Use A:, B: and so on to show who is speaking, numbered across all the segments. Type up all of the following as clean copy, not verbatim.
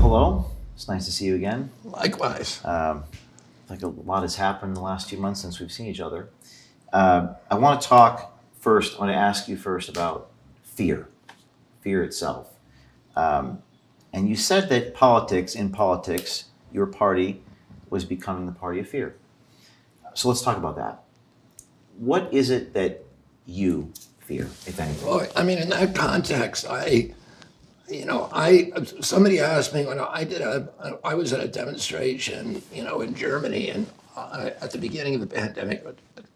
A: hello. It's nice to see you again.
B: Likewise.
A: Like a lot has happened in the last few months since we've seen each other. I want to talk first. I want to ask you first about fear, fear itself. Um, and you said that in politics, your party was becoming the party of fear. So let's talk about that. What is it that you fear, if anything?
B: Well, I mean, in that context, somebody asked me when I was at a demonstration, in Germany, and at the beginning of the pandemic,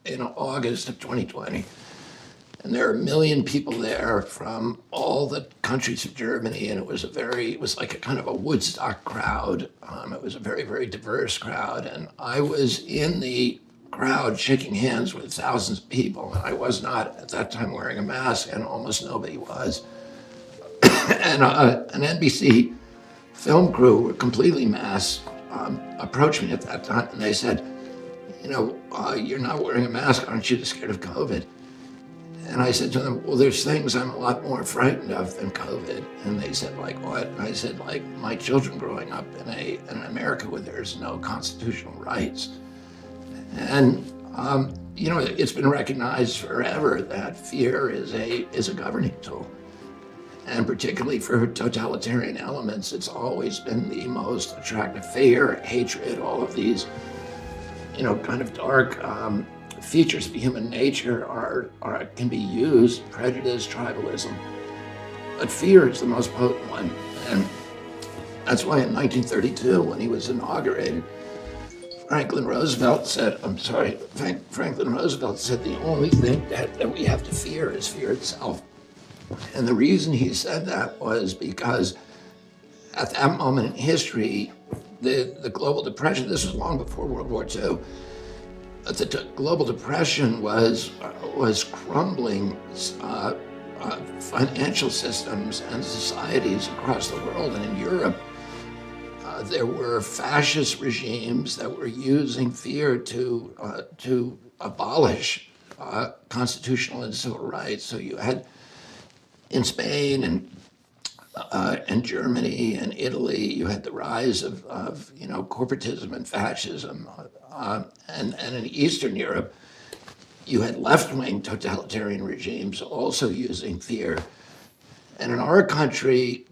B: in August of 2020, and there were 1 million people there from all the countries of Germany, and it was like a kind of a Woodstock crowd. It was a very, very diverse crowd, and I was in the crowd shaking hands with thousands of people, and I was not at that time wearing a mask, and almost nobody was. And an NBC film crew, completely masked, approached me at that time, and they said, you're not wearing a mask, aren't you scared of COVID? And I said to them, well, there's things I'm a lot more frightened of than COVID. And they said, like what? And I said, like my children growing up in an America where there's no constitutional rights. And it's been recognized forever that fear is a governing tool. And particularly for totalitarian elements, it's always been the most attractive. Fear, hatred, all of these, kind of dark features of human nature can be used, prejudice, tribalism. But fear is the most potent one. And that's why in 1932, when he was inaugurated, Franklin Roosevelt said the only thing that we have to fear is fear itself. And the reason he said that was because at that moment in history, the global depression, this was long before World War II, the global depression was crumbling financial systems and societies across the world. And in Europe, there were fascist regimes that were using fear to abolish constitutional and civil rights. So you had in Spain and Germany and Italy, you had the rise of corporatism and fascism, and in Eastern Europe, you had left-wing totalitarian regimes also using fear. And in our country,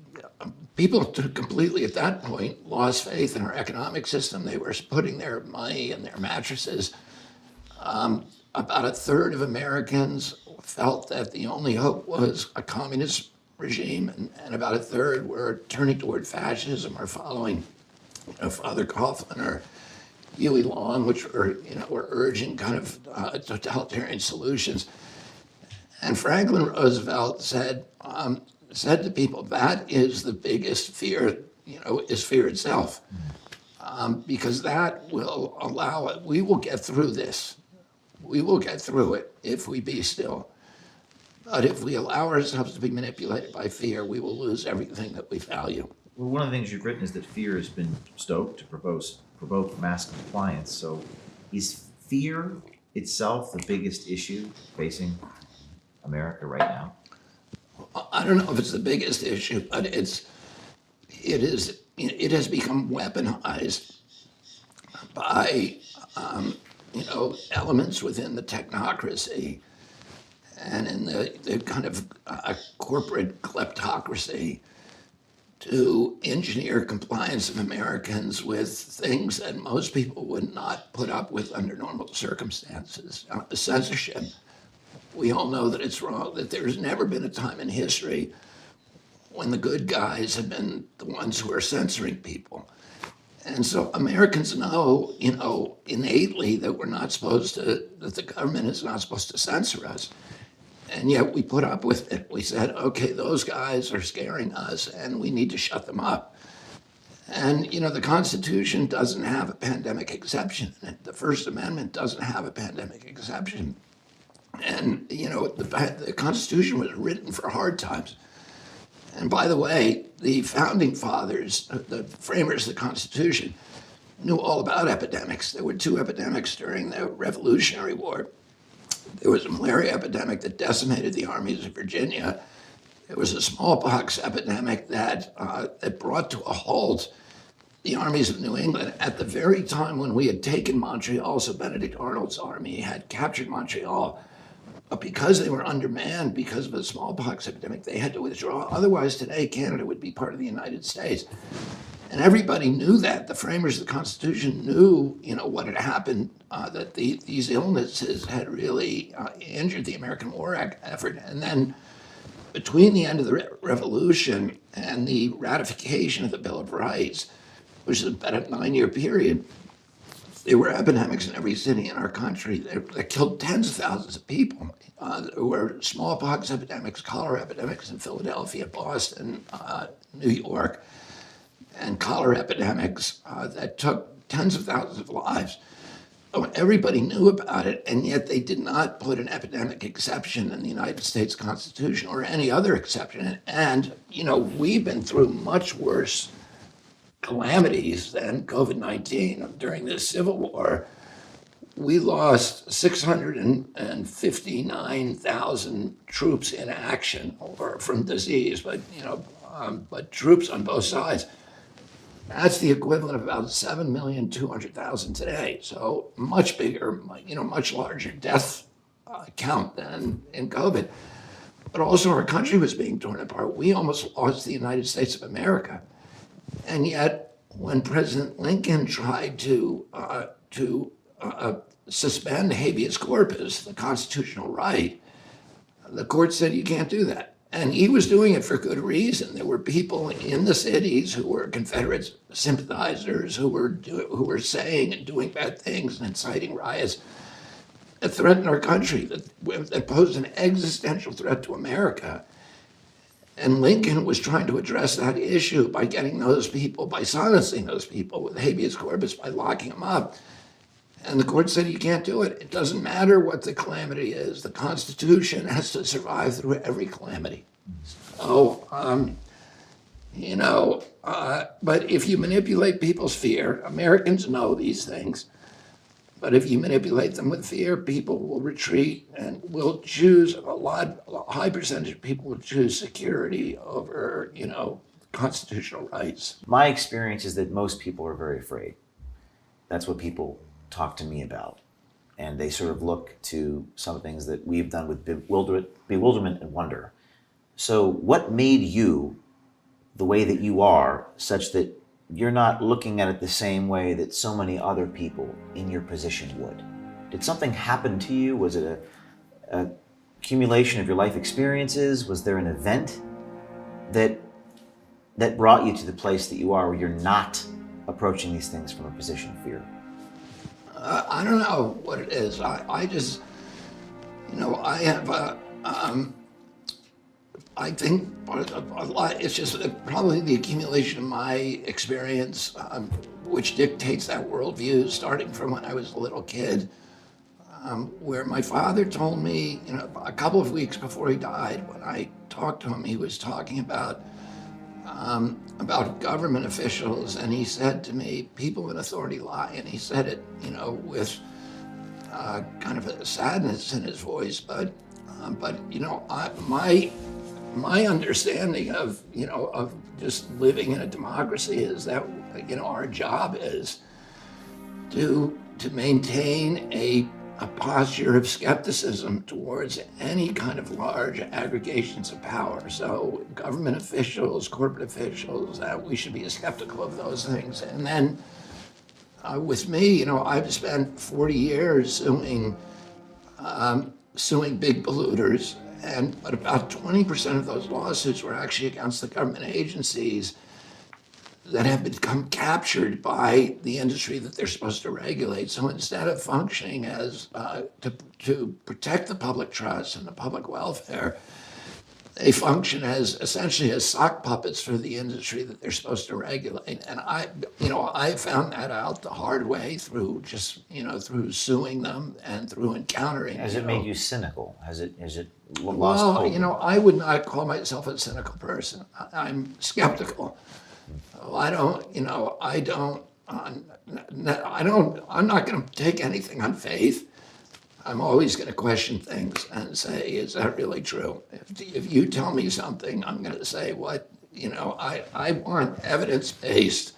B: people completely at that point lost faith in our economic system. They were putting their money in their mattresses. About a third of Americans felt that the only hope was a communist regime, and about a third were turning toward fascism or following Father Coughlin or Huey Long, which were urging kind of totalitarian solutions. And Franklin Roosevelt said to people, that is the biggest fear, is fear itself, because that will allow it. We will get through this. We will get through it if we be still. But if we allow ourselves to be manipulated by fear, we will lose everything that we value.
A: Well, one of the things you've written is that fear has been stoked to provoke mass compliance. So is fear itself the biggest issue facing America right now?
B: I don't know if it's the biggest issue, but it has become weaponized by elements within the technocracy and in the kind of corporate kleptocracy to engineer compliance of Americans with things that most people would not put up with under normal circumstances. Censorship. We all know that it's wrong, that there's never been a time in history when the good guys have been the ones who are censoring people. And so Americans know, innately that that the government is not supposed to censor us. And yet we put up with it. We said, okay, those guys are scaring us and we need to shut them up. And, the Constitution doesn't have a pandemic exception. The First Amendment doesn't have a pandemic exception. And, the Constitution was written for hard times. And by the way, the founding fathers, the framers of the Constitution, knew all about epidemics. There were 2 epidemics during the Revolutionary War. There was a malaria epidemic that decimated the armies of Virginia. It was a smallpox epidemic that brought to a halt the armies of New England at the very time when we had taken Montreal. So Benedict Arnold's army had captured Montreal. But because they were undermanned because of the smallpox epidemic, they had to withdraw. Otherwise, today, Canada would be part of the United States. And everybody knew that. The framers of the Constitution knew, what had happened, that these illnesses had really injured the American war effort. And then between the end of the Revolution and the ratification of the Bill of Rights, which is about a 9-year period, there were epidemics in every city in our country that killed tens of thousands of people. There were smallpox epidemics, cholera epidemics in Philadelphia, Boston, New York, and cholera epidemics that took tens of thousands of lives. Everybody knew about it, and yet they did not put an epidemic exception in the United States Constitution or any other exception. And, we've been through much worse calamities than COVID-19. During the Civil War, we lost 659,000 troops in action or from disease, but troops on both sides. That's the equivalent of about 7,200,000 today. So much bigger, much larger death count than in COVID. But also our country was being torn apart. We almost lost the United States of America. And yet, when President Lincoln tried to suspend habeas corpus, the constitutional right, the court said you can't do that. And he was doing it for good reason. There were people in the cities who were Confederate sympathizers who were saying and doing bad things and inciting riots that threatened our country, that posed an existential threat to America. And Lincoln was trying to address that issue by by silencing those people with habeas corpus, by locking them up. And the court said, you can't do it. It doesn't matter what the calamity is. The Constitution has to survive through every calamity. So, but if you manipulate people's fear, Americans know these things. But if you manipulate them with fear, people will retreat and will choose a high percentage of people will choose security over, constitutional rights.
A: My experience is that most people are very afraid. That's what people talk to me about. And they sort of look to some things that we've done with bewilderment and wonder. So what made you the way that you are, such that you're not looking at it the same way that so many other people in your position would? Did something happen to you? Was it a accumulation of your life experiences? Was there an event that brought you to the place that you are, where you're not approaching these things from a position of fear?
B: I don't know what it is. I just, I have I think a lot, it's just probably the accumulation of my experience, which dictates that worldview, starting from when I was a little kid, where my father told me, a couple of weeks before he died, when I talked to him, he was talking about government officials, and he said to me, people in authority lie, and he said it, with kind of a sadness in his voice, but my understanding of just living in a democracy is that our job is to maintain a posture of skepticism towards any kind of large aggregations of power. So government officials, corporate officials, we should be skeptical of those things. And then with me, I've spent 40 years suing big polluters, but about 20% of those lawsuits were actually against the government agencies that have become captured by the industry that they're supposed to regulate. So instead of functioning as to protect the public trust and the public welfare, they function as essentially as sock puppets for the industry that they're supposed to regulate. And I found that out the hard way through through suing them and through encountering.
A: Has it made you cynical? Has it lost
B: well,
A: hope?
B: I would not call myself a cynical person. I'm skeptical. I'm not going to take anything on faith. I'm always going to question things and say, is that really true? If you tell me something, I'm going to say, what, I want evidence-based.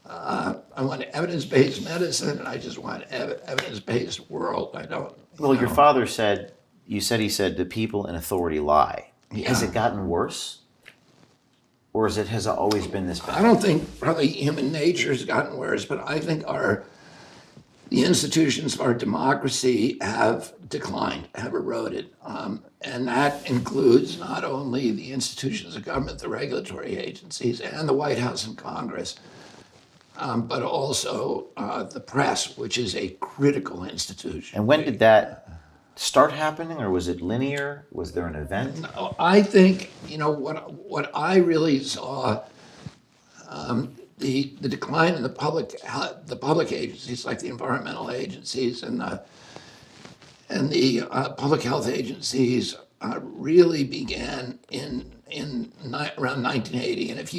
B: I want evidence-based medicine, and I just want evidence-based world. I don't,
A: Well, your father said, he said, the people in authority lie. Has
B: Yeah.
A: it gotten worse? Or has it always been this
B: I
A: bad?
B: don't think probably human nature has gotten worse, but I think the institutions of our democracy have declined, have eroded. And that includes not only the institutions of government, the regulatory agencies, and the White House and Congress, but also the press, which is a critical institution.
A: And when did that start happening, or was it linear? Was there an event?
B: I think, what I really saw, the decline in the public agencies, like the environmental agencies and the public health agencies, really began around 1980. And if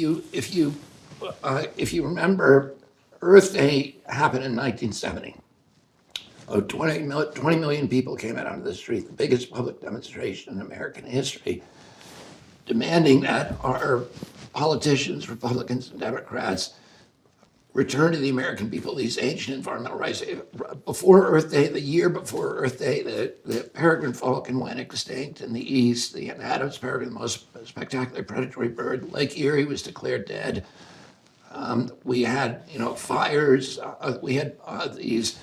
B: you remember, Earth Day happened in 1970. 20 million people came out onto the street, the biggest public demonstration in American history, demanding that our politicians, Republicans and Democrats, return to the American people these ancient environmental rights. Before Earth Day, the year before Earth Day, the peregrine falcon went extinct in the east. The Adams peregrine, the most spectacular predatory bird, Lake Erie was declared dead. We had, fires. We had these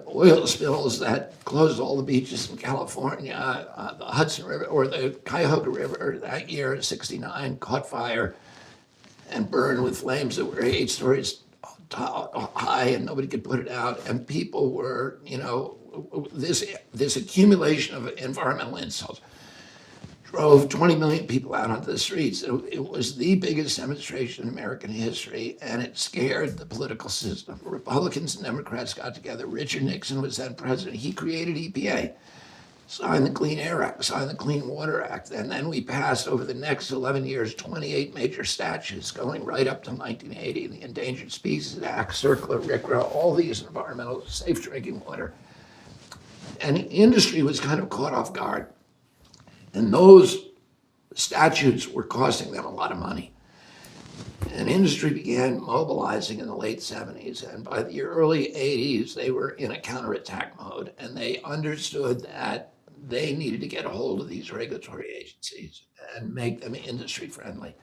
B: oil spills that closed all the beaches in California. The Hudson River or the Cuyahoga River that year in '69 caught fire and burned with flames that were 8 stories high, and nobody could put it out. And people were, this accumulation of environmental insults drove 20 million people out onto the streets. It was the biggest demonstration in American history, and it scared the political system. Republicans and Democrats got together. Richard Nixon was then president. He created EPA, signed the Clean Air Act, signed the Clean Water Act, and then we passed over the next 11 years 28 major statutes going right up to 1980, the Endangered Species Act, CERCLA, RCRA, all these environmental safe drinking water. And industry was kind of caught off guard. And those statutes were costing them a lot of money. And industry began mobilizing in the late 70s. And by the early 80s, they were in a counterattack mode. And they understood that they needed to get a hold of these regulatory agencies and make them industry friendly.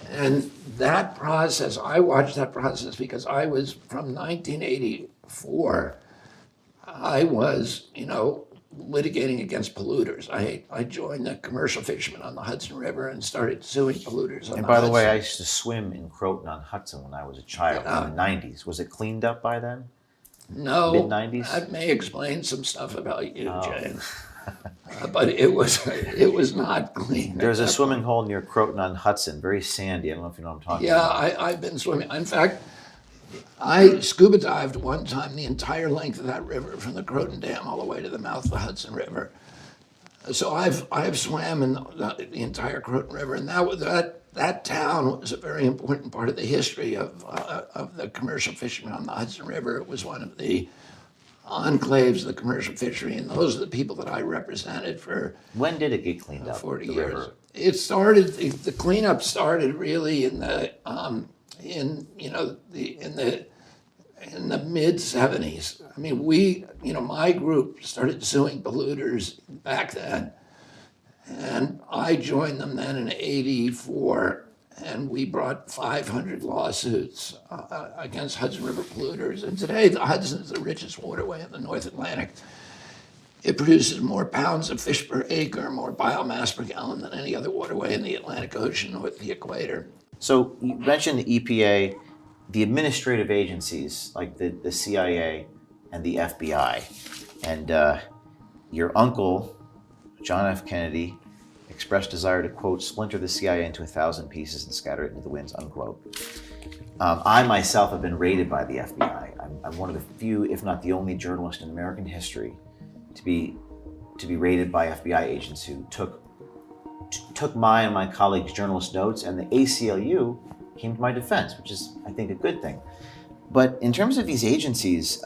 B: And that process, I watched that process because I was from 1984, I was, litigating against polluters. I joined the commercial fishermen on the Hudson River and started suing polluters on
A: And
B: the
A: by the
B: Hudson.
A: way, I used to swim in Croton on Hudson when I was a child in the 90s. Was it cleaned up by then?
B: No,
A: Mid-90s?
B: that may explain some stuff about you, James. But it was not clean.
A: There's a swimming hole near Croton on Hudson, very sandy. I don't know if you know what I'm talking
B: Yeah,
A: about.
B: I've been swimming. In fact, I scuba dived one time the entire length of that river from the Croton Dam all the way to the mouth of the Hudson River. So I've swam in the entire Croton River, and that town was a very important part of the history of the commercial fishermen on the Hudson River. It was one of the enclaves of the commercial fishery, and those are the people that I represented for
A: When did it get cleaned up?
B: 40
A: the
B: years.
A: river?
B: It started. The cleanup started really in the in the mid '70s. I mean, my group started suing polluters back then, and I joined them then in '84, and we brought 500 lawsuits against Hudson River polluters. And today, the Hudson is the richest waterway in the North Atlantic. It produces more pounds of fish per acre, more biomass per gallon than any other waterway in the Atlantic Ocean north of the equator.
A: So you mentioned the EPA, the administrative agencies like the CIA and the FBI, and your uncle, John F. Kennedy, expressed desire to, quote, splinter the CIA into 1,000 pieces and scatter it into the winds, unquote. I myself have been raided by the FBI. I'm one of the few, if not the only, journalist in American history to be raided by FBI agents who took my and my colleagues' journalist notes, and the ACLU came to my defense, which is, I think, a good thing. But in terms of these agencies,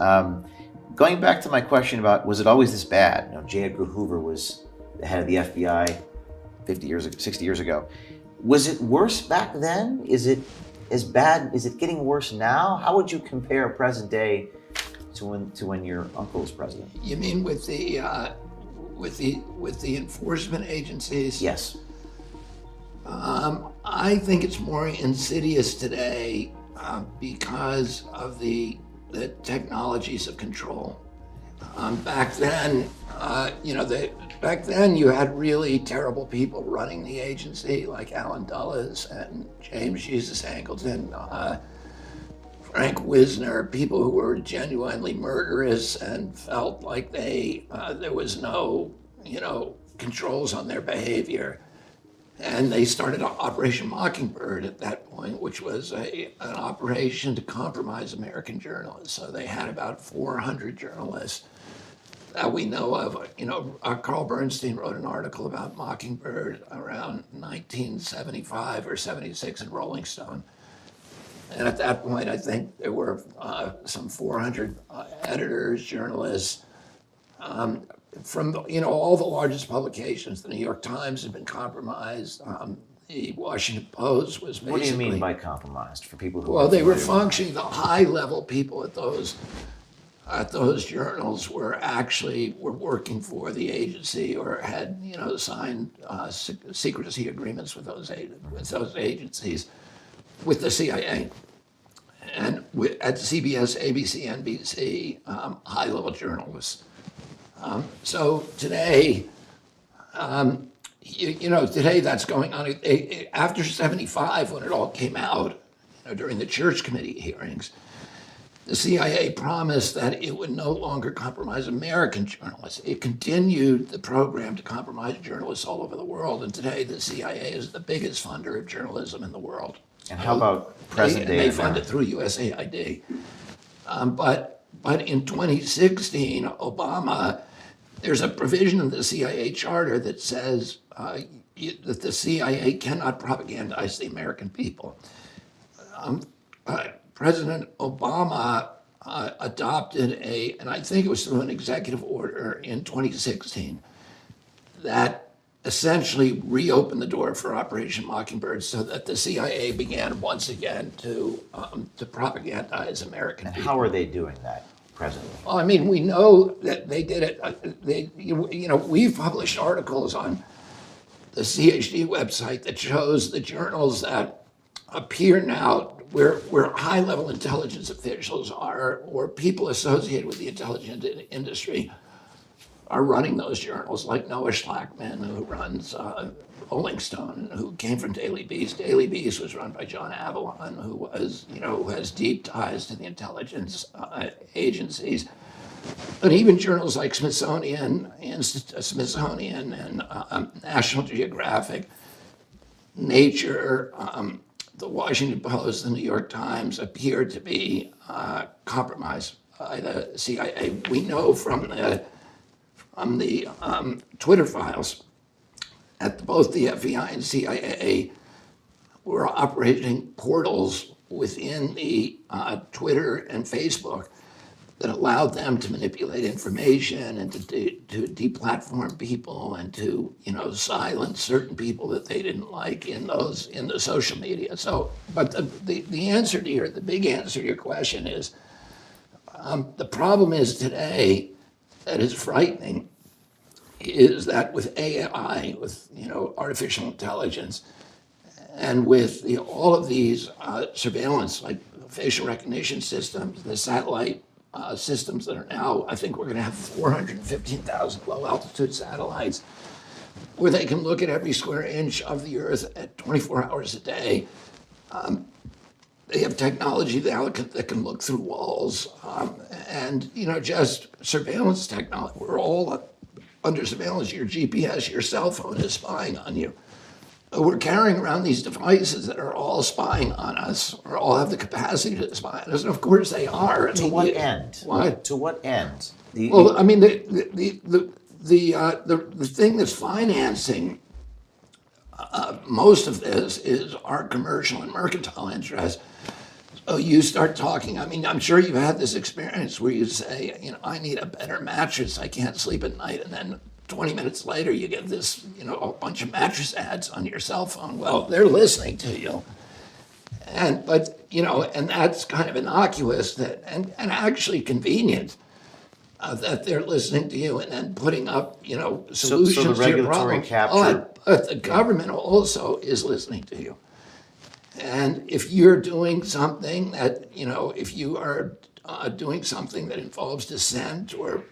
A: Going back to my question about was it always this bad? J. Edgar Hoover was the head of the FBI 50 years ago, 60 years ago. Was it worse back then? Is it as bad? Is it getting worse now? How would you compare present day to when your uncle was president?
B: You mean with the enforcement agencies?
A: Yes.
B: I think it's more insidious today because of the technologies of control. Back then, back then you had really terrible people running the agency, like Alan Dulles and James Jesus Angleton, Frank Wisner, people who were genuinely murderous and felt like there was no, controls on their behavior. And they started Operation Mockingbird at that point, which was an operation to compromise American journalists. So they had about 400 journalists that we know of. Carl Bernstein wrote an article about Mockingbird around 1975 or 76 in Rolling Stone. And at that point, I think there were some 400 editors, journalists, from all the largest publications. The New York Times had been compromised. The Washington Post was basically.
A: What do you mean by compromised for people who?
B: Well, they were functioning. The high-level people at those journals were working for the agency or had signed secrecy agreements with those agencies, with the CIA, and at CBS, ABC, NBC, high-level journalists. So today, today that's going on. After 75, when it all came out, during the Church Committee hearings, the CIA promised that it would no longer compromise American journalists. It continued the program to compromise journalists all over the world, and today the CIA is the biggest funder of journalism in the world.
A: And how about present day?
B: They fund it through USAID. But in 2016, Obama, there's a provision in the CIA charter that says that the CIA cannot propagandize the American people. President Obama adopted and I think it was through an executive order in 2016, that essentially reopened the door for Operation Mockingbird so that the CIA began once again to propagandize American
A: And
B: people.
A: how are they doing that presently?
B: Well, I mean, we know that they did it. We've published articles on the CHD website that shows the journals that appear now where high-level intelligence officials are, or people associated with the intelligence industry, are running those journals, like Noah Schlackman, who runs Rolling Stone, who came from Daily Beast. Daily Beast was run by John Avalon, who has deep ties to the intelligence agencies. But even journals like Smithsonian and National Geographic, Nature, the Washington Post, the New York Times appear to be compromised by the CIA. We know from the Twitter files at both the FBI and CIA were operating portals within the Twitter and Facebook that allowed them to manipulate information and to deplatform people and to silence certain people that they didn't like in the social media. So, but the answer to the big answer to your question is the problem is today that is frightening is that with AI, with artificial intelligence, and with all of these surveillance, like facial recognition systems, the satellite systems that are now, I think we're going to have 415,000 low altitude satellites, where they can look at every square inch of the Earth at 24 hours a day. They have technology that can look through walls, and just surveillance technology. We're all under surveillance. Your GPS, your cell phone is spying on you. We're carrying around these devices that are all spying on us, or all have the capacity to spy on us, and of course they are.
A: To what end?
B: What?
A: To what end?
B: Well, I mean, the thing that's financing most of this is our commercial and mercantile interests. Oh, you start talking. I mean, I'm sure you've had this experience where you say, I need a better mattress. I can't sleep at night. And then 20 minutes later, you get this, a bunch of mattress ads on your cell phone. Well, they're listening to you. And that's kind of innocuous and actually convenient that they're listening to you and then putting up,
A: So
B: solutions
A: the
B: to your
A: regulatory
B: problem.
A: capture.
B: But the government also is listening to you. And if you're doing something that, if you are doing something that involves dissent or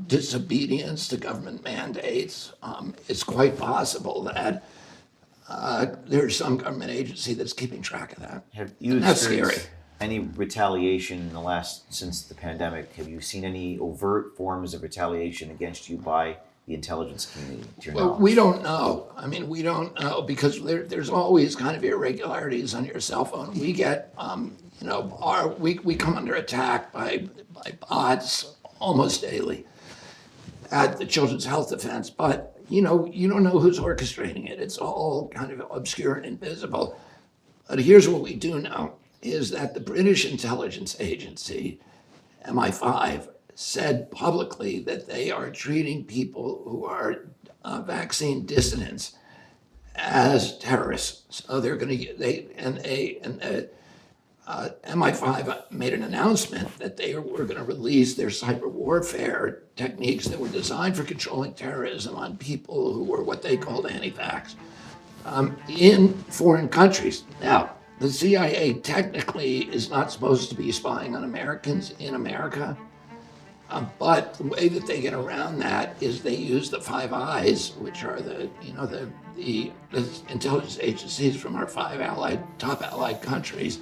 B: disobedience to government mandates, it's quite possible that there's some government agency that's keeping track of that.
A: Have you
B: And that's scary.
A: experienced any retaliation in the since the pandemic? Have you seen any overt forms of retaliation against you by the intelligence community, to your
B: Well,
A: knowledge?
B: we don't know. I mean, we don't know because there's always kind of irregularities on your cell phone. We get, we come under attack by bots almost daily at the Children's Health Defense, but you don't know who's orchestrating it. It's all kind of obscure and invisible. But here's what we do know is that the British intelligence agency, MI5, said publicly that they are treating people who are vaccine dissidents as terrorists. So they're going to MI5 made an announcement that they were going to release their cyber warfare techniques that were designed for controlling terrorism on people who were what they called anti-vax in foreign countries. Now, the CIA technically is not supposed to be spying on Americans in America. But the way that they get around that is they use the Five Eyes, which are the intelligence agencies from our top allied countries,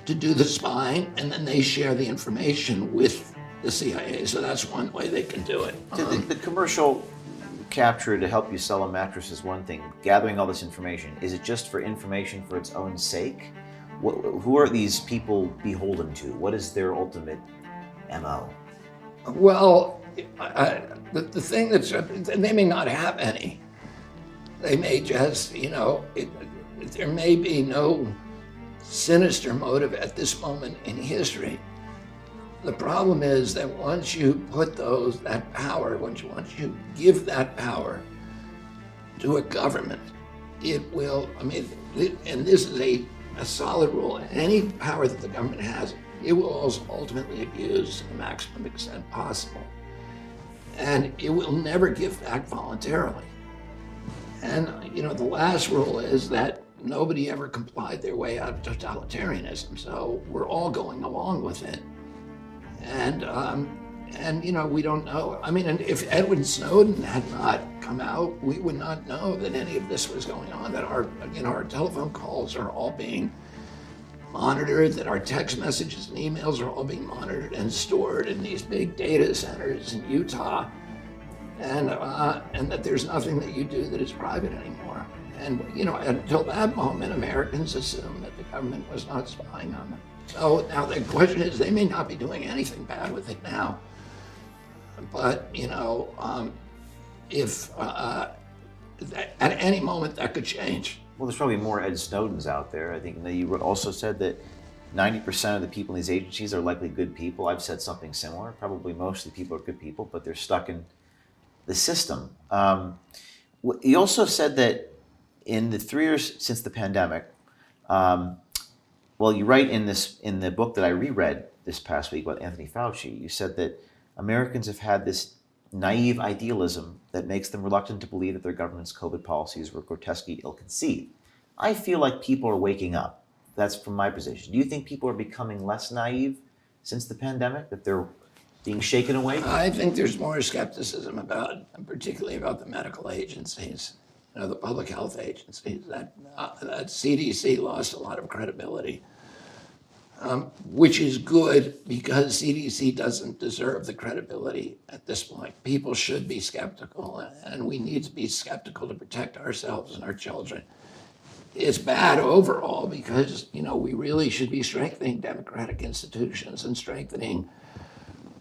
B: to do the spying, and then they share the information with the CIA. So that's one way they can do it.
A: The commercial capture to help you sell a mattress is one thing. Gathering all this information, is it just for information for its own sake? Who are these people beholden to? What is their ultimate MO?
B: Well, the thing they may not have any. They may just, there may be no sinister motive at this moment in history. The problem is that once you put that power, once you give that power to a government, it will, and this is a solid rule, any power that the government has, it will also ultimately abuse to the maximum extent possible. And it will never give back voluntarily. And, the last rule is that nobody ever complied their way out of totalitarianism. So we're all going along with it. And we don't know. And if Edward Snowden had not come out, we would not know that any of this was going on, that our telephone calls are all being monitored, that our text messages and emails are all being monitored and stored in these big data centers in Utah, and that there's nothing that you do that is private anymore. And until that moment, Americans assumed that the government was not spying on them. So now the question is, they may not be doing anything bad with it now, but if at any moment that could change.
A: Well, there's probably more Ed Snowdens out there. I think that you also said that 90% of the people in these agencies are likely good people. I've said something similar. Probably most of the people are good people, but they're stuck in the system. You also said that in the 3 years since the pandemic, you write in the book that I reread this past week about Anthony Fauci, you said that Americans have had this naive idealism that makes them reluctant to believe that their government's COVID policies were grotesquely ill-conceived. I feel like people are waking up. That's from my position. Do you think people are becoming less naive since the pandemic, that they're being shaken awake?
B: I think there's more skepticism particularly about the medical agencies, the public health agencies, that CDC lost a lot of credibility. Which is good because CDC doesn't deserve the credibility at this point. People should be skeptical, and we need to be skeptical to protect ourselves and our children. It's bad overall because, we really should be strengthening democratic institutions and strengthening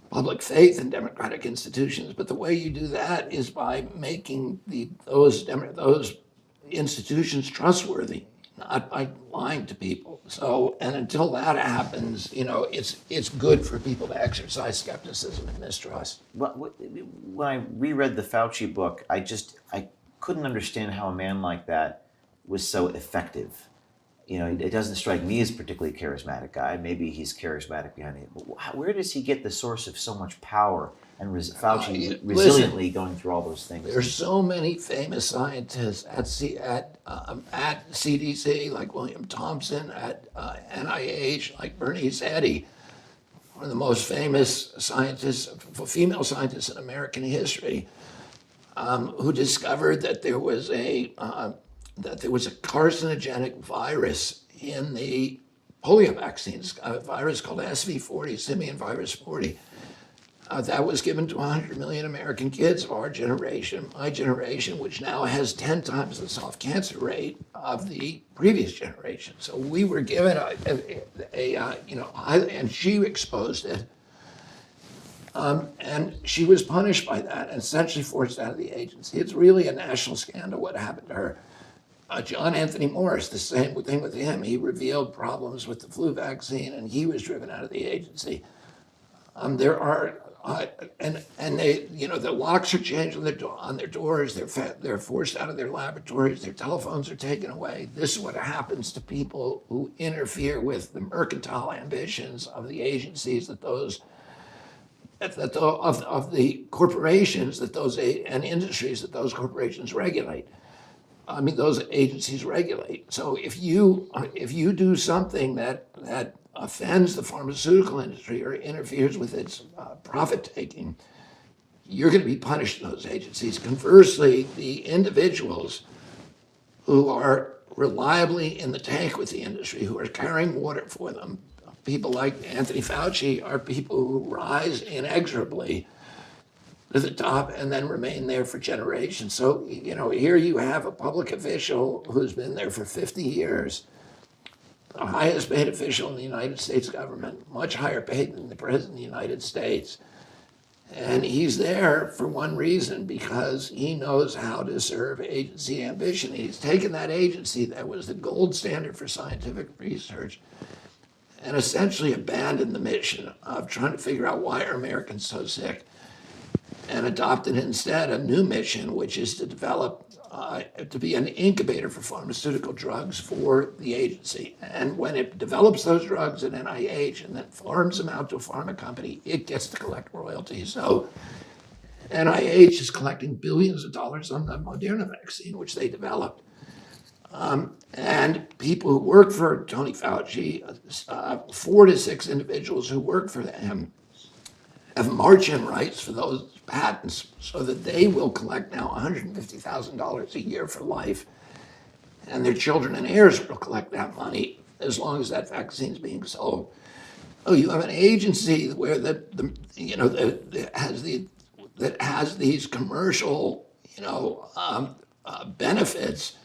B: public faith in democratic institutions. But the way you do that is by making those institutions trustworthy. not by lying to people. So, and until that happens, it's good for people to exercise skepticism and mistrust.
A: When I reread the Fauci book, I couldn't understand how a man like that was so effective. It doesn't strike me as a particularly charismatic guy. Maybe he's charismatic behind it. But where does he get the source of so much power and Fauci
B: Listen,
A: resiliently going through all those things?
B: there's so many famous scientists at CDC, like William Thompson, at NIH, like Bernice Eddy, one of the most famous scientists, female scientists in American history, who discovered that there was a carcinogenic virus in the polio vaccines, a virus called SV40, simian virus 40. That was given to 100 million American kids of our generation, my generation, which now has 10 times the soft cancer rate of the previous generation. So we were given and she exposed it. And she was punished by that and essentially forced out of the agency. It's really a national scandal what happened to her. John Anthony Morris, the same thing with him. He revealed problems with the flu vaccine and he was driven out of the agency. There are, and they, the locks are changed on their doors. They're forced out of their laboratories. Their telephones are taken away. This is what happens to people who interfere with the mercantile ambitions of the agencies of the corporations and industries that those corporations regulate. I mean, those agencies regulate. So if you do something that offends the pharmaceutical industry or interferes with its profit taking, you're going to be punished in those agencies. Conversely, the individuals who are reliably in the tank with the industry, who are carrying water for them, people like Anthony Fauci, are people who rise inexorably to the top and then remain there for generations. So, here you have a public official who's been there for 50 years, the highest paid official in the United States government, much higher paid than the President of the United States. And he's there for one reason, because he knows how to serve agency ambition. He's taken that agency that was the gold standard for scientific research and essentially abandoned the mission of trying to figure out why are Americans so sick, and adopted instead a new mission, which is to develop, to be an incubator for pharmaceutical drugs for the agency. And when it develops those drugs at NIH and then farms them out to a pharma company, it gets to collect royalties. So NIH is collecting billions of dollars on the Moderna vaccine, which they developed. And people who work for Tony Fauci, 4 to 6 individuals who work for him, have march-in rights for those patents, so that they will collect now $150,000 a year for life, and their children and heirs will collect that money as long as that vaccine is being sold. Oh, you have an agency where that has these commercial benefits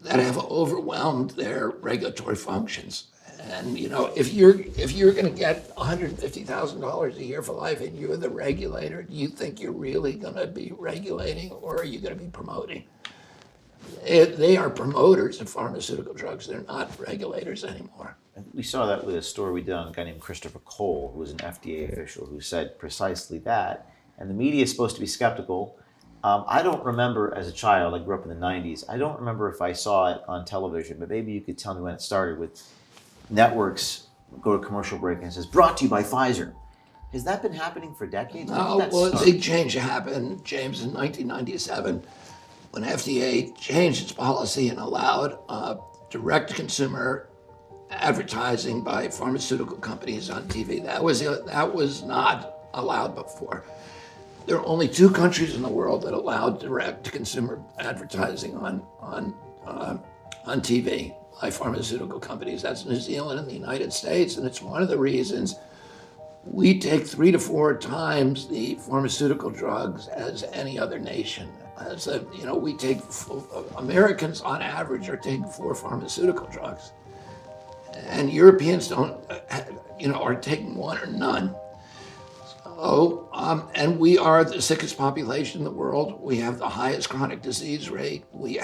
B: that have overwhelmed their regulatory functions. And if you're going to get $150,000 a year for life and you're the regulator, do you think you're really going to be regulating, or are you going to be promoting? They are promoters of pharmaceutical drugs. They're not regulators anymore.
A: We saw that with a story we did on a guy named Christopher Cole, who was an FDA official, who said precisely that. And the media is supposed to be skeptical. I don't remember as a child, I grew up in the 90s, I don't remember if I saw it on television, but maybe you could tell me when it started with networks go to commercial break and it says, brought to you by Pfizer. Has that been happening for decades?
B: Well, a big change happened, James, in 1997, when FDA changed its policy and allowed direct-to-consumer advertising by pharmaceutical companies on TV. That was not allowed before. There are only 2 countries in the world that allowed direct-to-consumer advertising on TV by pharmaceutical companies. That's New Zealand and the United States, and it's one of the reasons we take 3 to 4 times the pharmaceutical drugs as any other nation. We take Americans on average are taking 4 pharmaceutical drugs, and Europeans are taking 1 or none. And we are the sickest population in the world. We have the highest chronic disease rate. We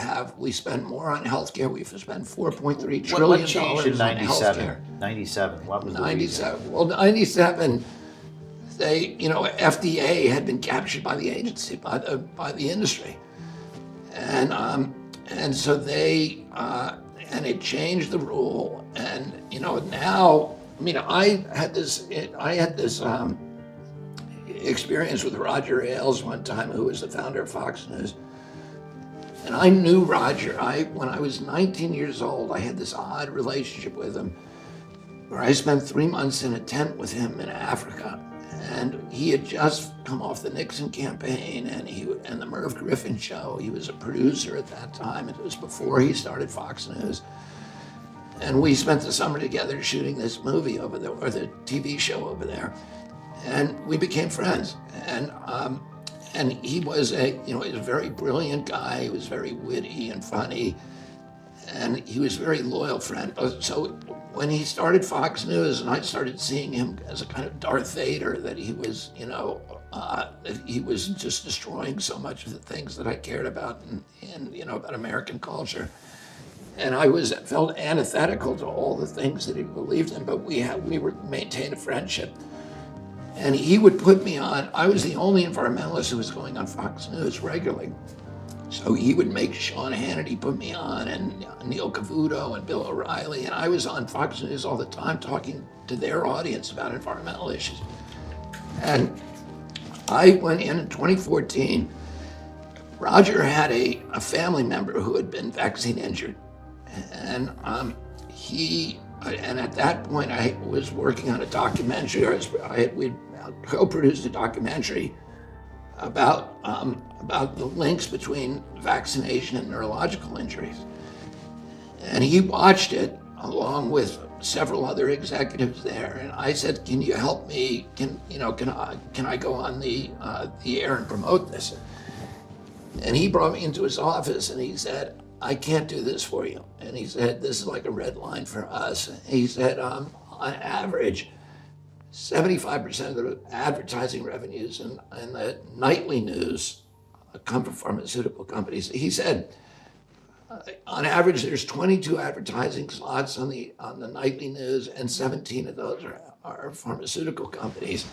B: spend more on healthcare. We spend $4.3
A: What
B: trillion
A: changed in
B: on healthcare.
A: 97? 97. What was the reason?
B: 97. Well, 97. FDA had been captured by the agency, by the industry, and so and it changed the rule. And now, I had this experience with Roger Ailes one time, who was the founder of Fox News. And I knew Roger. When I was 19 years old, I had this odd relationship with him, where I spent 3 months in a tent with him in Africa. And he had just come off the Nixon campaign and the Merv Griffin show. He was a producer at that time. It was before he started Fox News. And we spent the summer together shooting this movie over there, or the TV show over there. And we became friends. And he was he was a very brilliant guy. He was very witty and funny. And he was a very loyal friend. So when he started Fox News, and I started seeing him as a kind of Darth Vader, that he was, that he was just destroying so much of the things that I cared about and about American culture. And I felt antithetical to all the things that he believed in, but we maintained a friendship. And he would put me on. I was the only environmentalist who was going on Fox News regularly. So he would make Sean Hannity put me on, and Neil Cavuto and Bill O'Reilly, and I was on Fox News all the time talking to their audience about environmental issues. And I went in 2014. Roger had a family member who had been vaccine injured, and and at that point I was working on a documentary. We'd co-produced a documentary about the links between vaccination and neurological injuries. And he watched it along with several other executives there. And I said, "Can you help me? Can I go on the air and promote this?" And he brought me into his office and he said, "I can't do this for you." And he said, "This is like a red line for us." And he said, on average, 75% of the advertising revenues and the nightly news come from pharmaceutical companies. He said, on average, there's 22 advertising slots on the nightly news, and 17 of those are pharmaceutical companies.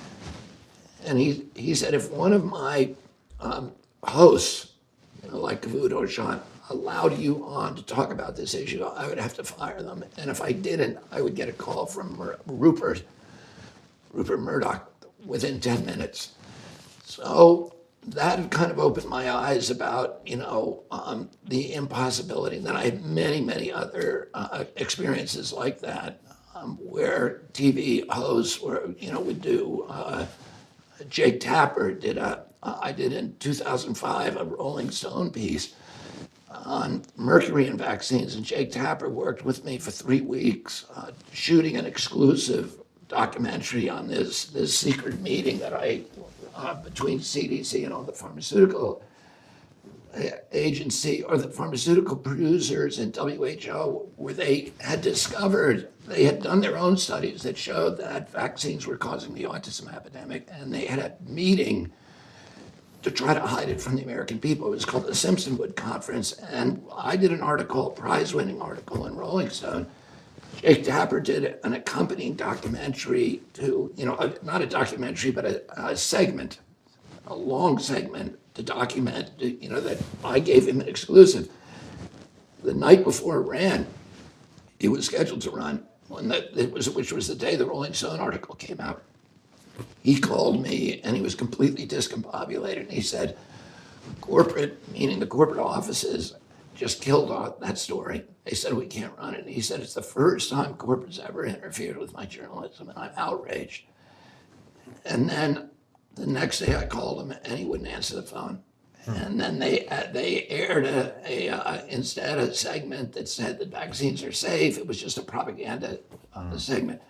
B: And he said, if one of my hosts, like Cavuto or Sean, allowed you on to talk about this issue, I would have to fire them. And if I didn't, I would get a call from Rupert Murdoch within 10 minutes. So that kind of opened my eyes about, the impossibility. And then I had many, many other experiences like that, where TV hosts would do, Jake Tapper I did in 2005 a Rolling Stone piece on mercury and vaccines, and Jake Tapper worked with me for 3 weeks, shooting an exclusive documentary on this secret meeting that between CDC and all the pharmaceutical agency, or the pharmaceutical producers and WHO, where they had done their own studies that showed that vaccines were causing the autism epidemic, and they had a meeting to try to hide it from the American people. It was called the Simpsonwood Conference, and I did an article, a prize-winning article in Rolling Stone. Jake Tapper did an accompanying documentary to, not a documentary, but a segment, a long segment to document, that I gave him an exclusive. The night before it ran, it was scheduled to run, which was the day the Rolling Stone article came out. He called me and he was completely discombobulated. And he said, corporate, meaning the corporate offices, just killed that story. They said, we can't run it. And he said, it's the first time corporate's ever interfered with my journalism, and I'm outraged. And then the next day I called him and he wouldn't answer the phone. And then they aired instead a segment that said that vaccines are safe. It was just a propaganda segment.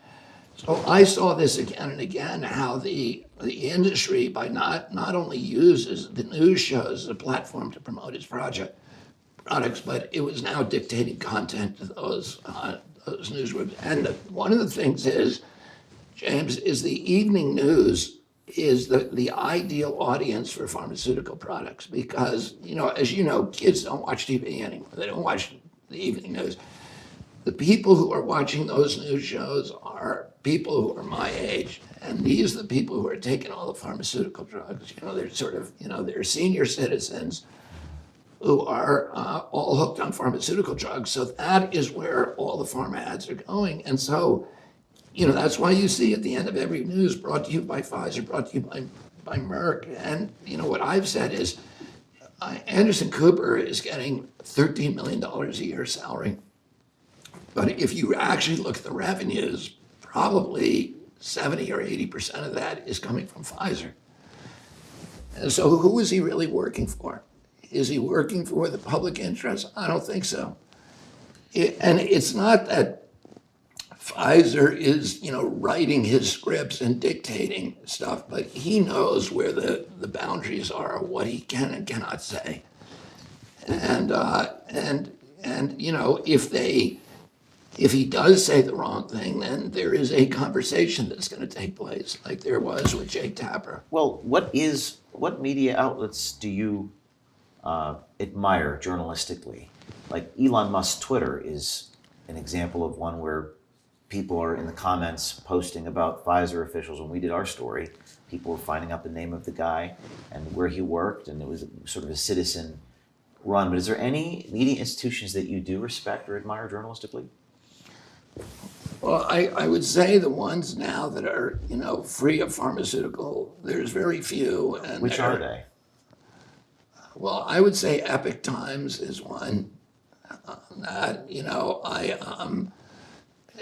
B: So I saw this again and again, how the industry, by not only uses the news shows as a platform to promote its products, but it was now dictating content to those newsrooms. And one of the things is, James, is the evening news is the ideal audience for pharmaceutical products because, as you know, kids don't watch TV anymore. They don't watch the evening news. The people who are watching those news shows are people who are my age. And these are the people who are taking all the pharmaceutical drugs. They're sort of, they're senior citizens who are all hooked on pharmaceutical drugs. So that is where all the pharma ads are going. And so, that's why you see at the end of every news, brought to you by Pfizer, brought to you by Merck. And, what I've said is Anderson Cooper is getting $13 million a year salary. But if you actually look at the revenues, probably 70 or 80% of that is coming from Pfizer. And so who is he really working for? Is he working for the public interest? I don't think so. And it's not that Pfizer is, writing his scripts and dictating stuff, but he knows where the boundaries are, what he can and cannot say. And if he does say the wrong thing, then there is a conversation that's going to take place, like there was with Jake Tapper.
A: Well, what media outlets do you admire journalistically? Like Elon Musk's Twitter is an example of one where people are in the comments posting about Pfizer officials. When we did our story, people were finding out the name of the guy and where he worked, and it was sort of a citizen run. But is there any media institutions that you do respect or admire journalistically?
B: Well, I would say the ones now that are, free of pharmaceutical, there's very few. And
A: Which are they?
B: Well, I would say Epic Times is one that,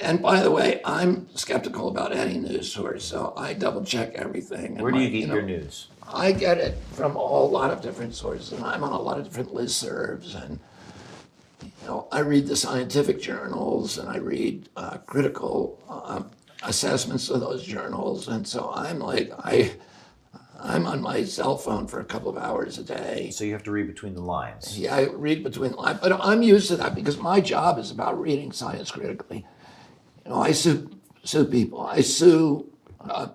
B: and by the way, I'm skeptical about any news source, so I double check everything.
A: Where do you get your news?
B: I get it from a lot of different sources, and I'm on a lot of different listservs, and I read the scientific journals, and I read critical assessments of those journals, and so I'm on my cell phone for a couple of hours a day.
A: So you have to read between the lines.
B: Yeah, I read between the lines, but I'm used to that because my job is about reading science critically. I sue people. I sue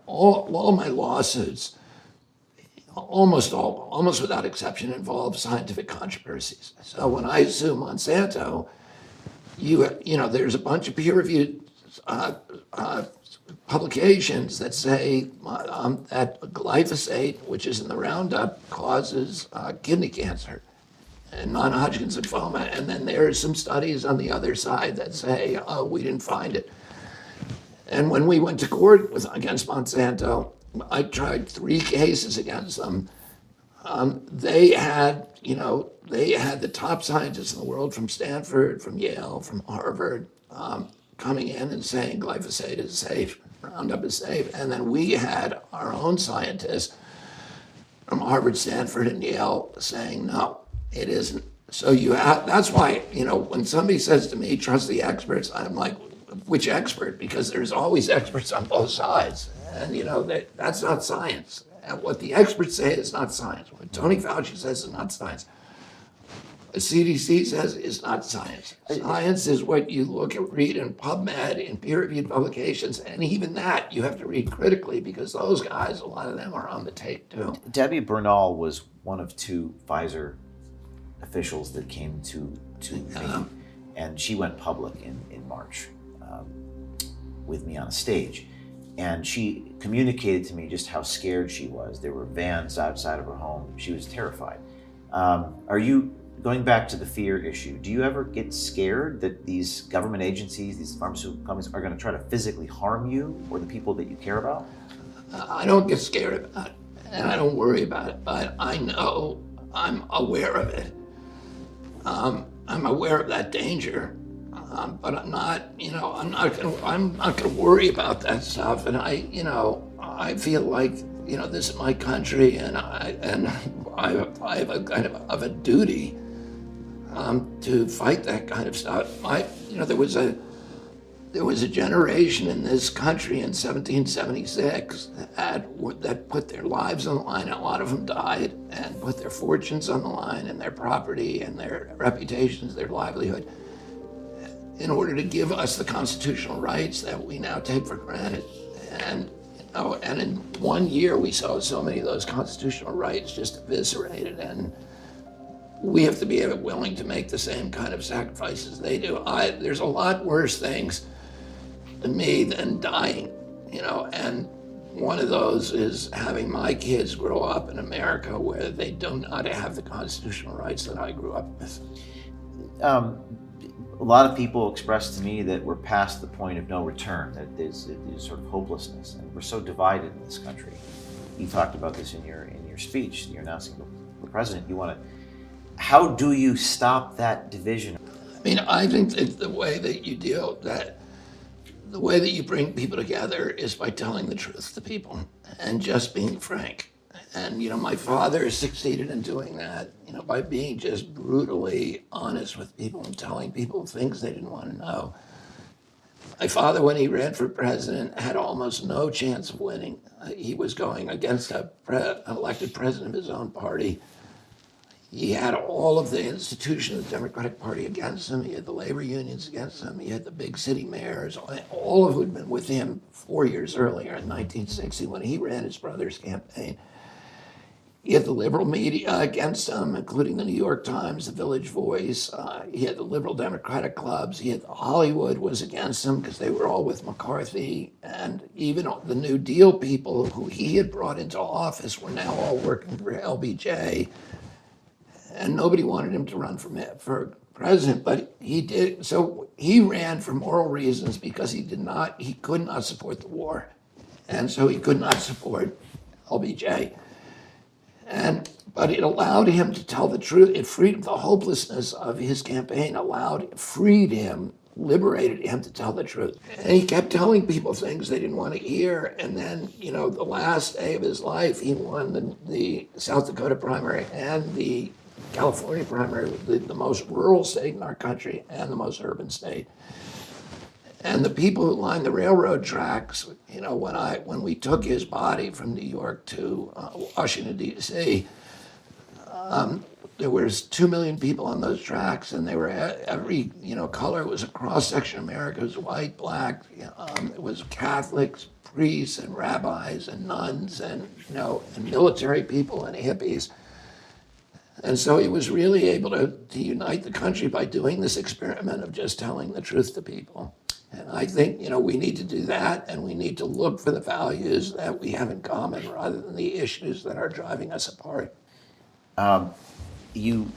B: all my lawsuits. Almost without exception, involve scientific controversies. So when I sue Monsanto, there's a bunch of peer-reviewed publications that say that glyphosate, which is in the Roundup, causes kidney cancer and non-Hodgkin's lymphoma. And then there are some studies on the other side that say, oh, we didn't find it. And when we went to court against Monsanto, I tried 3 cases against them. They had the top scientists in the world from Stanford, from Yale, from Harvard, coming in and saying glyphosate is safe, Roundup is safe. And then we had our own scientists from Harvard, Stanford, and Yale saying, no, it isn't. So that's why, when somebody says to me, trust the experts, I'm like, which expert? Because there's always experts on both sides. And, that's not science. And what the experts say is not science. What Tony Fauci says is not science. The CDC says is not science. Science is what you read in PubMed, in peer-reviewed publications, and even that you have to read critically because those guys, a lot of them are on the tape too.
A: Debbie Bernal was one of 2 Pfizer officials that came to me, and she went public in March with me on a stage. And she communicated to me just how scared she was. There were vans outside of her home. She was terrified. Are you, going back to the fear issue, do you ever get scared that these government agencies, these pharmaceutical companies are going to try to physically harm you or the people that you care about?
B: I don't get scared about it, and I don't worry about it, but I know I'm aware of it. I'm aware of that danger. But I'm not gonna worry about that stuff. And I feel like, this is my country, and I have a kind of a duty to fight that kind of stuff. There was a generation in this country in 1776 that put their lives on the line. A lot of them died and put their fortunes on the line and their property and their reputations, their livelihood, in order to give us the constitutional rights that we now take for granted. And Oh, and in 1 year, we saw so many of those constitutional rights just eviscerated, and we have to be willing to make the same kind of sacrifices they do. There's a lot worse things to me than dying, and one of those is having my kids grow up in America where they do not have the constitutional rights that I grew up with.
A: A lot of people express to me that we're past the point of no return, that there's sort of hopelessness, and we're so divided in this country. You talked about this in your speech. You're announcing the president. How do you stop that division?
B: I mean, I think that the way that you bring people together is by telling the truth to people and just being frank. And, my father succeeded in doing that, by being just brutally honest with people and telling people things they didn't want to know. My father, when he ran for president, had almost no chance of winning. He was going against an elected president of his own party. He had all of the institutions of the Democratic Party against him. He had the labor unions against him. He had the big city mayors, all of who had been with him 4 years earlier in 1960 when he ran his brother's campaign. He had the liberal media against him, including the New York Times, the Village Voice. He had the liberal Democratic clubs. He had Hollywood was against him because they were all with McCarthy. And even the New Deal people who he had brought into office were now all working for LBJ. And nobody wanted him to run for president, but he did. So he ran for moral reasons because he could not support the war. And so he could not support LBJ. But it allowed him to tell the truth. It freed the hopelessness of his campaign, freed him, liberated him to tell the truth. And he kept telling people things they didn't want to hear. And then, the last day of his life, he won the South Dakota primary and the California primary, the most rural state in our country and the most urban state. And the people who lined the railroad tracks, when we took his body from New York to Washington, D.C., there was 2 million people on those tracks, and they were every color. It was a cross-section of America. It was white, black. It was Catholics, priests, and rabbis, and nuns, and military people and hippies. And so he was really able to unite the country by doing this experiment of just telling the truth to people. And I think, we need to do that, and we need to look for the values that we have in common rather than the issues that are driving us apart.
A: You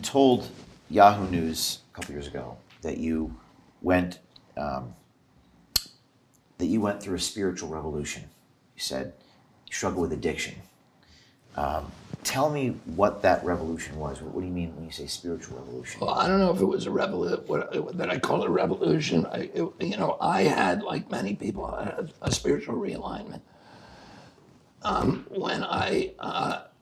A: told Yahoo News a couple years ago that you went through a spiritual revolution. You said you struggle with addiction. Tell me what that revolution was. What do you mean when you say spiritual revolution?
B: Well, I don't know if it was a that I call it a revolution. I had, like many people, a spiritual realignment.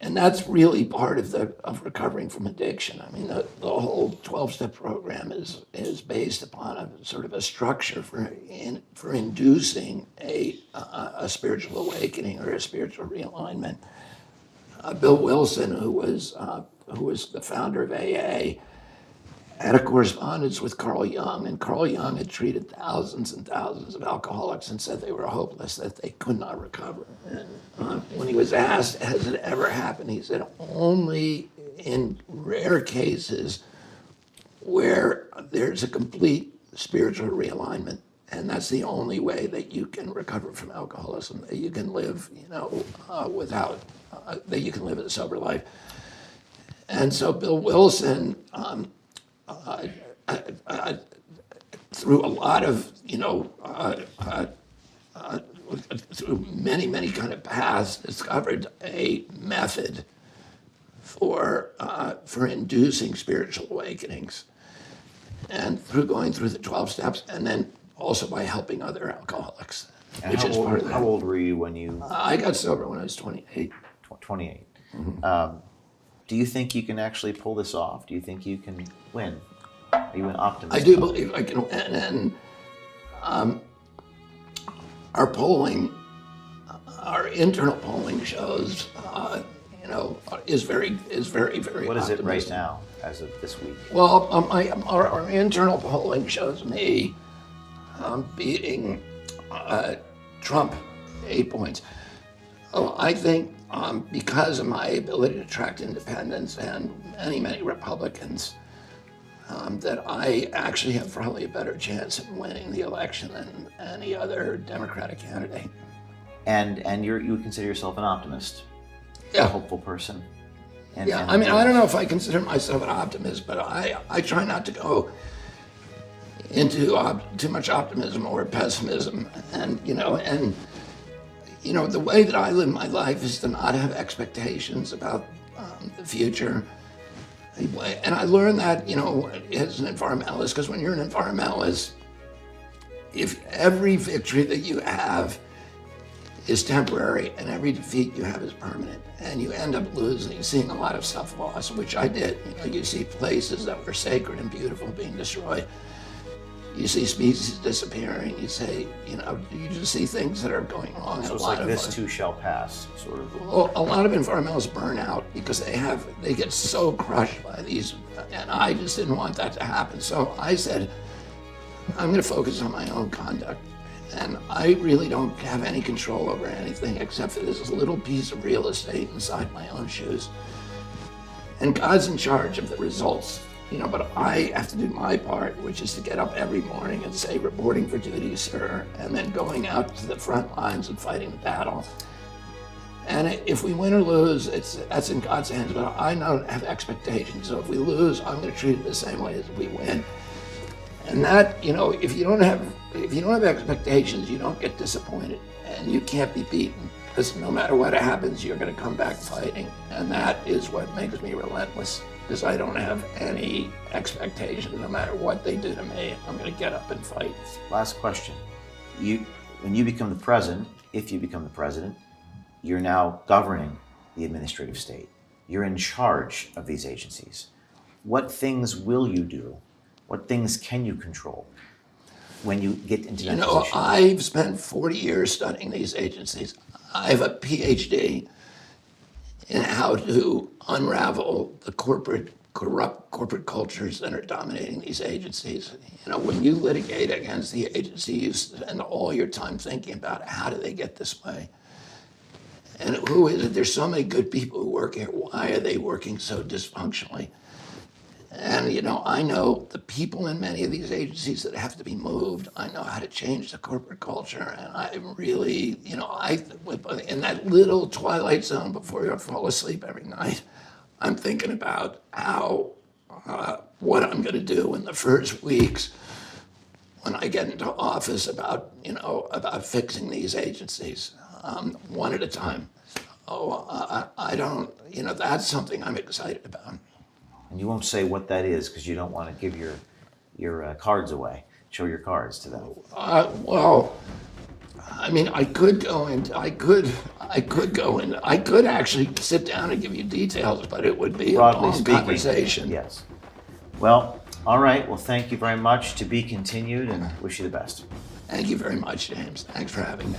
B: And that's really part of recovering from addiction. I mean, the whole 12-step program is based upon a sort of a structure for inducing a spiritual awakening or a spiritual realignment. Bill Wilson, who was the founder of AA, had a correspondence with Carl Jung, and Carl Jung had treated thousands and thousands of alcoholics and said they were hopeless, that they could not recover. And when he was asked, has it ever happened, he said, only in rare cases where there's a complete spiritual realignment. And that's the only way that you can recover from alcoholism, that you can live, that you can live a sober life. And so Bill Wilson, through a lot of, through many, many kind of paths, discovered a method for inducing spiritual awakenings. And through going through the 12 steps, and then also by helping other alcoholics, which is part of that.
A: How old were you when you...
B: I got sober when I was 28.
A: 28. Mm-hmm. Do you think you can actually pull this off? Do you think you can win? Are you an optimist?
B: I do believe I can win. And our polling, our internal polling shows, is very, very
A: What is it right
B: optimistic.
A: now, as of this week?
B: Well, our internal polling shows me beating Trump 8 points. Oh, I think because of my ability to attract independents and many Republicans, that I actually have probably a better chance of winning the election than any other Democratic candidate.
A: And you would consider yourself an optimist, a
B: Yeah.
A: hopeful person.
B: Yeah, I mean, I don't know if I consider myself an optimist, but I try not to go into too much optimism or pessimism. And, the way that I live my life is to not have expectations about the future. And I learned that, as an environmentalist, because when you're an environmentalist, if every victory that you have is temporary and every defeat you have is permanent, and you end up losing, seeing a lot of stuff lost, which I did. You see places that were sacred and beautiful being destroyed. You see species disappearing. You just see things that are going wrong.
A: So it's like this too shall pass, sort of.
B: Well, a lot of environmentalists burn out because they get so crushed by these, and I just didn't want that to happen. So I said, I'm going to focus on my own conduct. And I really don't have any control over anything except for this little piece of real estate inside my own shoes. And God's in charge of the results, but I have to do my part, which is to get up every morning and say, reporting for duty, sir, and then going out to the front lines and fighting the battle. And if we win or lose, that's in God's hands, but I don't have expectations. So if we lose, I'm going to treat it the same way as if we win. And that, if you don't have expectations, you don't get disappointed, and you can't be beaten, because no matter what happens, you're going to come back fighting. And that is what makes me relentless, because I don't have any expectations. No matter what they do to me, I'm going to get up and fight.
A: Last question. When you become the president, if you become the president, you're now governing the administrative state. You're in charge of these agencies. What things will you do? What things can you control when you get into that position?
B: I've spent 40 years studying these agencies. I have a PhD in how to unravel the corrupt corporate cultures that are dominating these agencies. When you litigate against the agency, you spend all your time thinking about how do they get this way? And who is it? There's so many good people who work here. Why are they working so dysfunctionally? And, I know the people in many of these agencies that have to be moved. I know how to change the corporate culture. And I really, in that little twilight zone before I fall asleep every night, I'm thinking about what I'm going to do in the first weeks when I get into office about fixing these agencies, one at a time. I don't, that's something I'm excited about.
A: And you won't say what that is because you don't want to give your cards away. Show your cards to them.
B: Well, I mean, I could actually sit down and give you details, but it would be
A: Broadly
B: a long
A: speaking,
B: conversation.
A: yes. Well, all right. Well, thank you very much. To be continued, and wish you the best.
B: Thank you very much, James. Thanks for having me.